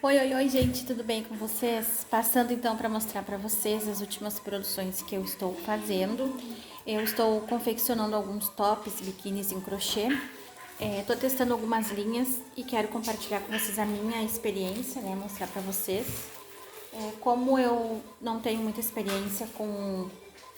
Oi, oi, oi, gente, tudo bem com vocês? Passando então para mostrar para vocês as últimas produções que eu estou fazendo. Eu estou confeccionando alguns tops, biquínis em crochê. Estou testando algumas linhas e quero compartilhar com vocês a minha experiência, né? Mostrar para vocês. Como eu não tenho muita experiência com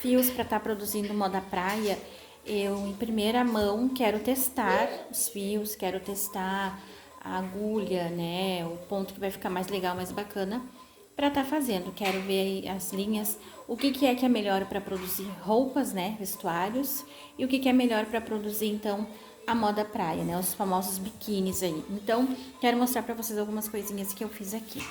fios para estar produzindo moda praia, eu em primeira mão quero testar os fios, quero testar a agulha, né, o ponto que vai ficar mais legal, mais bacana para estar fazendo. Quero ver aí as linhas, o que é melhor para produzir roupas, né, vestuários, e o que é melhor para produzir então a moda praia, né, os famosos biquínis aí. Então, quero mostrar para vocês algumas coisinhas que eu fiz aqui,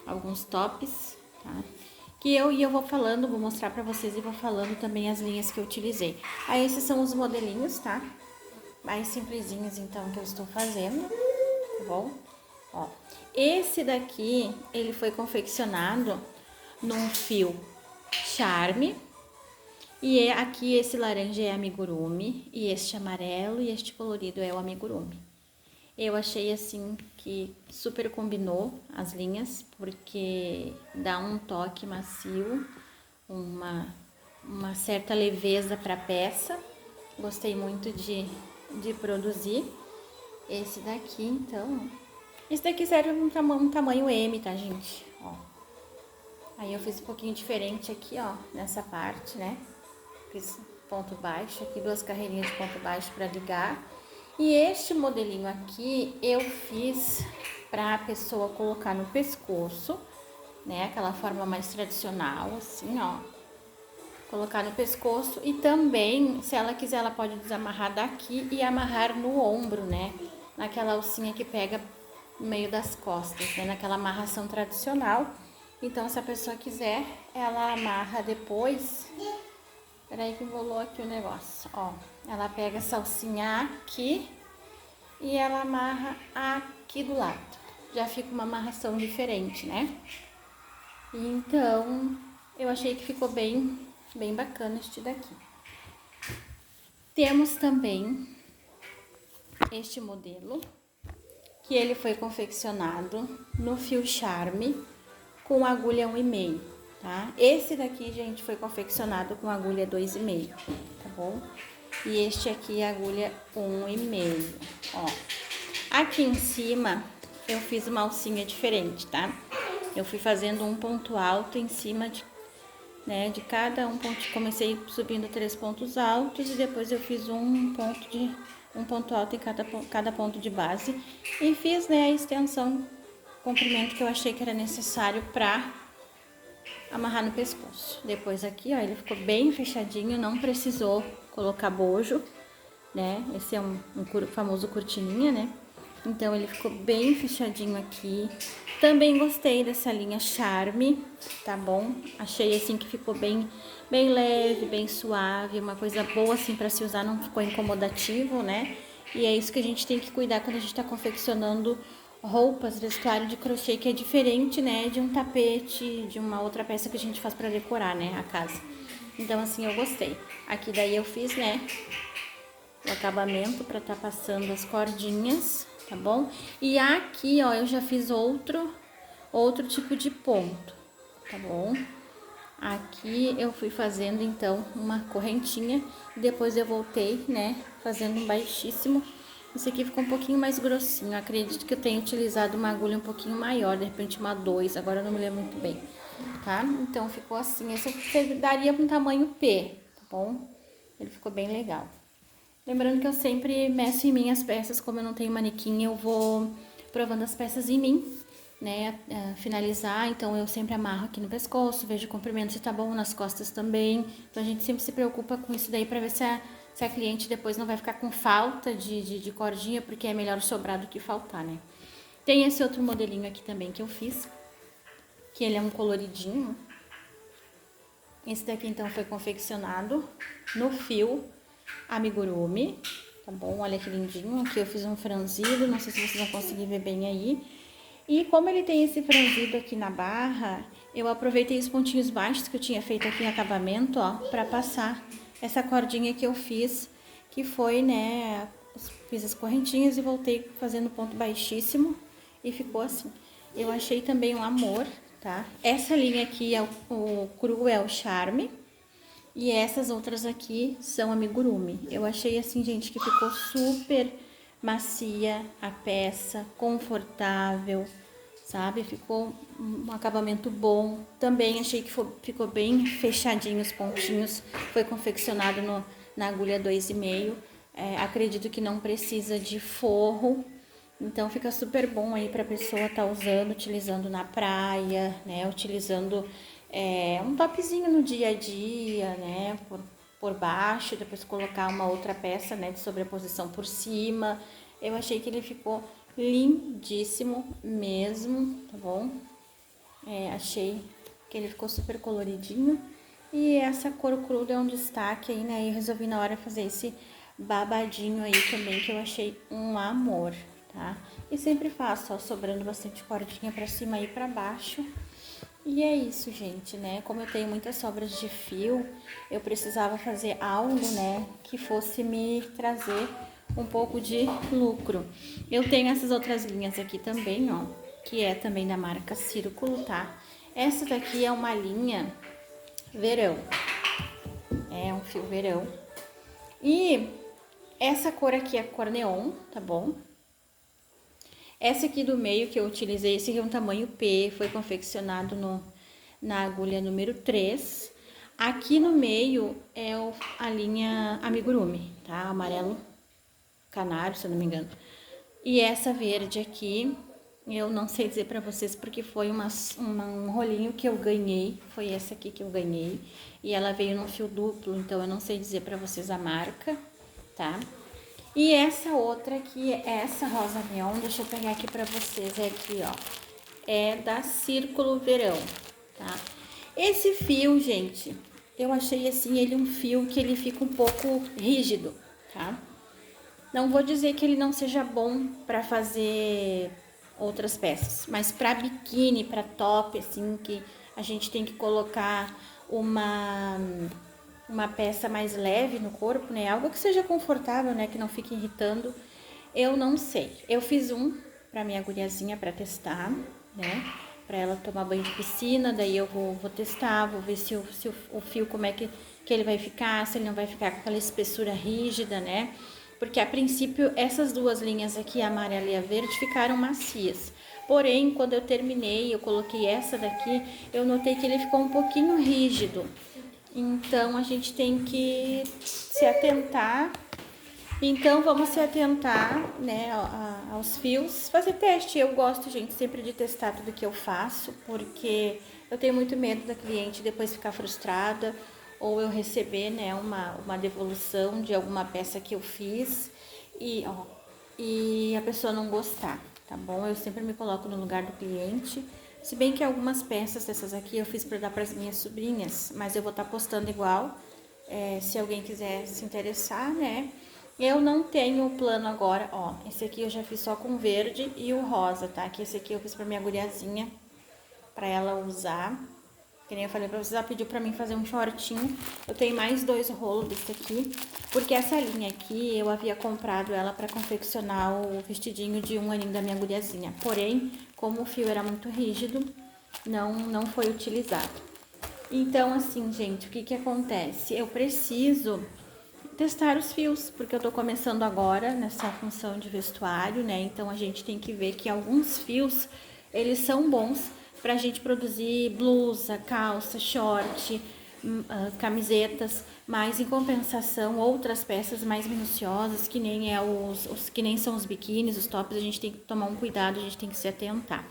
alguns tops, tá? Que eu vou falando, vou mostrar pra vocês e vou falando também as linhas que eu utilizei. Aí esses são os modelinhos, tá? Mais simplesinhos então que eu estou fazendo, tá bom? Ó, esse daqui, ele foi confeccionado num fio Charme. E aqui esse laranja é amigurumi, e este amarelo e este colorido é o amigurumi. Eu achei assim que super combinou as linhas, porque dá um toque macio, uma certa leveza para a peça. Gostei muito de produzir. Esse daqui, então, esse daqui serve um tamanho M, tá, gente? Ó. Aí eu fiz um pouquinho diferente aqui, ó, nessa parte, né? Fiz ponto baixo, aqui duas carreirinhas de ponto baixo para ligar. E este modelinho aqui eu fiz para a pessoa colocar no pescoço, né? Aquela forma mais tradicional, assim, ó. Colocar no pescoço e também, se ela quiser, ela pode desamarrar daqui e amarrar no ombro, né? Naquela alcinha que pega no meio das costas, né? Naquela amarração tradicional. Então, se a pessoa quiser, ela amarra depois. Peraí que embolou aqui o negócio, ó. Ela pega essa alcinha aqui e ela amarra aqui do lado. Já fica uma amarração diferente, né? Então, eu achei que ficou bem bacana este daqui. Temos também este modelo, que ele foi confeccionado no fio Charme com agulha 1,5, tá? Esse daqui, gente, foi confeccionado com agulha 2,5, tá bom? E este aqui é agulha 1,5, ó. Aqui em cima eu fiz uma alcinha diferente, tá? Eu fui fazendo um ponto alto em cima de cada um ponto. Comecei subindo 3 pontos altos e depois eu fiz um ponto alto em cada ponto de base e fiz, né, a extensão, comprimento que eu achei que era necessário para amarrar no pescoço. Depois aqui, ó, ele ficou bem fechadinho, não precisou colocar bojo, né? Esse é um famoso cortininha, né? Então, ele ficou bem fechadinho aqui. Também gostei dessa linha Charme, tá bom? Achei assim que ficou bem leve, bem suave, uma coisa boa assim para se usar, não ficou incomodativo, né? E é isso que a gente tem que cuidar quando a gente tá confeccionando roupas, vestuário de crochê, que é diferente, né, de um tapete, de uma outra peça que a gente faz para decorar, né, a casa. Então, assim, eu gostei. Aqui daí eu fiz, né, o acabamento para tá passando as cordinhas, tá bom? E aqui, ó, eu já fiz outro tipo de ponto, tá bom? Aqui eu fui fazendo, então, uma correntinha e depois eu voltei, né, fazendo um baixíssimo. Esse aqui ficou um pouquinho mais grossinho. Acredito que eu tenho utilizado uma agulha um pouquinho maior, de repente uma 2, agora eu não me lembro muito bem, tá? Então, ficou assim. Esse aqui daria um tamanho P, tá bom? Ele ficou bem legal. Lembrando que eu sempre meço em mim as peças, como eu não tenho manequim, eu vou provando as peças em mim, né, finalizar. Então eu sempre amarro aqui no pescoço, vejo o comprimento se tá bom, nas costas também. Então a gente sempre se preocupa com isso daí pra ver se a cliente depois não vai ficar com falta de cordinha, porque é melhor sobrar do que faltar, né. Tem esse outro modelinho aqui também que eu fiz, que ele é um coloridinho. Esse daqui então foi confeccionado no fio amigurumi, tá bom? Olha que lindinho. Aqui eu fiz um franzido, não sei se vocês vão conseguir ver bem aí. E como ele tem esse franzido aqui na barra, eu aproveitei os pontinhos baixos que eu tinha feito aqui em acabamento, ó, pra passar essa cordinha que eu fiz, que foi, né, fiz as correntinhas e voltei fazendo ponto baixíssimo e ficou assim. eu achei também um amor, tá? Essa linha aqui é o Cruel Charme. E essas outras aqui são amigurumi. Eu achei assim, gente, que ficou super macia a peça, confortável, sabe? Ficou um acabamento bom. Também achei que ficou bem fechadinho os pontinhos. Foi confeccionado na agulha 2,5. Acredito que não precisa de forro. Então fica super bom aí pra pessoa tá usando, utilizando na praia, né? Utilizando um topzinho no dia a dia, né? Por baixo, depois colocar uma outra peça, né? De sobreposição por cima. Eu achei que ele ficou lindíssimo mesmo, tá bom? Achei que ele ficou super coloridinho. E essa cor cruda é um destaque aí, né? E eu resolvi na hora fazer esse babadinho aí também, que eu achei um amor, tá? E sempre faço, ó, sobrando bastante cordinha pra cima e pra baixo. E é isso, gente, né? Como eu tenho muitas sobras de fio, eu precisava fazer algo, né, que fosse me trazer um pouco de lucro. Eu tenho essas outras linhas aqui também, ó, que é também da marca Círculo, tá? Essa daqui é uma linha verão, é um fio verão. E essa cor aqui é cor neon, tá bom? Essa aqui do meio que eu utilizei, esse aqui é um tamanho P, foi confeccionado na agulha número 3. Aqui no meio é a linha amigurumi, tá? Amarelo canário, se eu não me engano. E essa verde aqui, eu não sei dizer pra vocês porque foi um rolinho que eu ganhei. Foi essa aqui que eu ganhei. E ela veio num fio duplo, então eu não sei dizer pra vocês a marca, tá? E essa outra aqui, essa rosa neon, deixa eu pegar aqui pra vocês, é aqui, ó. É da Círculo Verão, tá? Esse fio, gente, eu achei assim, ele um fio que ele fica um pouco rígido, tá? Não vou dizer que ele não seja bom pra fazer outras peças, mas pra biquíni, pra top, assim, que a gente tem que colocar uma peça mais leve no corpo, né? Algo que seja confortável, né? Que não fique irritando. Eu não sei. Eu fiz um pra minha guriazinha pra testar, né? Pra ela tomar banho de piscina, daí eu vou testar, vou ver se o fio, como é que ele vai ficar, se ele não vai ficar com aquela espessura rígida, né? Porque a princípio essas duas linhas aqui, a amarela e a verde, ficaram macias. Porém, quando eu terminei, eu coloquei essa daqui, eu notei que ele ficou um pouquinho rígido. Então, a gente tem que se atentar. Então, vamos se atentar, né, aos fios. Fazer teste. Eu gosto, gente, sempre de testar tudo que eu faço, porque eu tenho muito medo da cliente depois ficar frustrada ou eu receber, né, uma devolução de alguma peça que eu fiz e a pessoa não gostar, tá bom? Eu sempre me coloco no lugar do cliente. Se bem que algumas peças dessas aqui eu fiz para dar para as minhas sobrinhas, mas eu vou estar postando igual, se alguém quiser se interessar, né? Eu não tenho plano agora, ó, esse aqui eu já fiz só com verde e o rosa, tá? Que esse aqui eu fiz pra minha guriazinha, pra ela usar. Que nem eu falei pra vocês, ela pediu pra mim fazer um shortinho. Eu tenho mais 2 rolos desse aqui, porque essa linha aqui eu havia comprado ela pra confeccionar o vestidinho de 1 aninho da minha guriazinha. Porém, como o fio era muito rígido, não foi utilizado. Então, assim, gente, o que que acontece? Eu preciso testar os fios, porque eu tô começando agora nessa função de vestuário, né? Então a gente tem que ver que alguns fios, eles são bons pra gente produzir blusa, calça, short, camisetas, mas em compensação outras peças mais minuciosas, que nem que nem são os biquínis, os tops, a gente tem que tomar um cuidado, a gente tem que se atentar.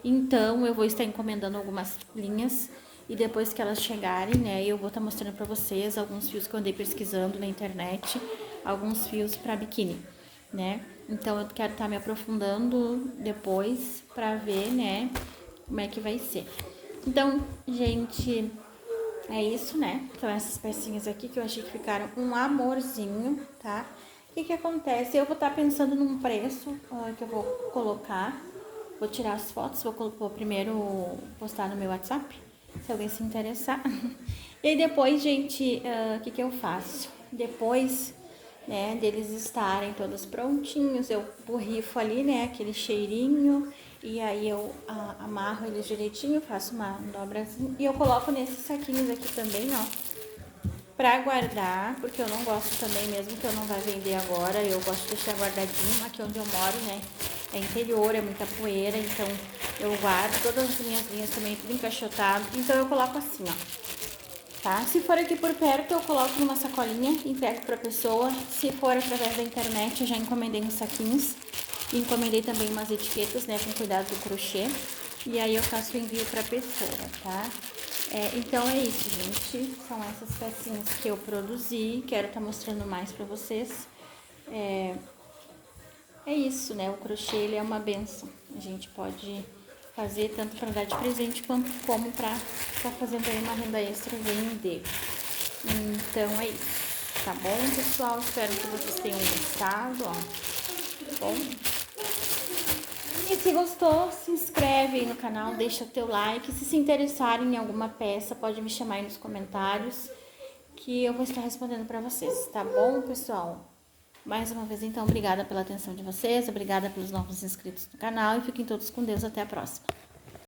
Então eu vou estar encomendando algumas linhas e depois que elas chegarem, né, eu vou estar mostrando pra vocês alguns fios que eu andei pesquisando na internet, alguns fios pra biquíni, né? Então eu quero estar me aprofundando depois pra ver, né, como é que vai ser. Então, gente, é isso, né? São essas pecinhas aqui que eu achei que ficaram um amorzinho, tá? O que que acontece? Eu vou estar pensando num preço que eu vou colocar. Vou tirar as fotos, vou primeiro postar no meu WhatsApp, se alguém se interessar. E aí depois, gente, o que que eu faço? Depois, né, deles estarem todos prontinhos, eu borrifo ali, né, aquele cheirinho E aí eu amarro eles direitinho, faço uma dobrazinha e eu coloco nesses saquinhos aqui também, ó, pra guardar, porque eu não gosto também, mesmo que eu não vá vender agora, eu gosto de deixar guardadinho. Aqui onde eu moro, né, é interior, é muita poeira, então eu guardo todas as minhas linhas também, tudo encaixotado, então eu coloco assim, ó, tá? Se for aqui por perto, eu coloco numa sacolinha, entrego pra pessoa. Se for através da internet, eu já encomendei uns saquinhos, e encomendei também umas etiquetas, né, com cuidado do crochê, e aí eu faço o envio pra pessoa, tá? Então é isso, gente, são essas pecinhas que eu produzi, quero estar mostrando mais pra vocês. É isso, né? O crochê, ele é uma benção. A gente pode fazer tanto para dar de presente quanto como para estar fazendo aí uma renda extra e vender. Então é isso, tá bom, pessoal? Espero que vocês tenham gostado, ó. Tá bom? E se gostou, se inscreve aí no canal, deixa o teu like. Se interessarem em alguma peça, pode me chamar aí nos comentários que eu vou estar respondendo para vocês, tá bom, pessoal? Mais uma vez, então, obrigada pela atenção de vocês, obrigada pelos novos inscritos no canal e fiquem todos com Deus. Até a próxima.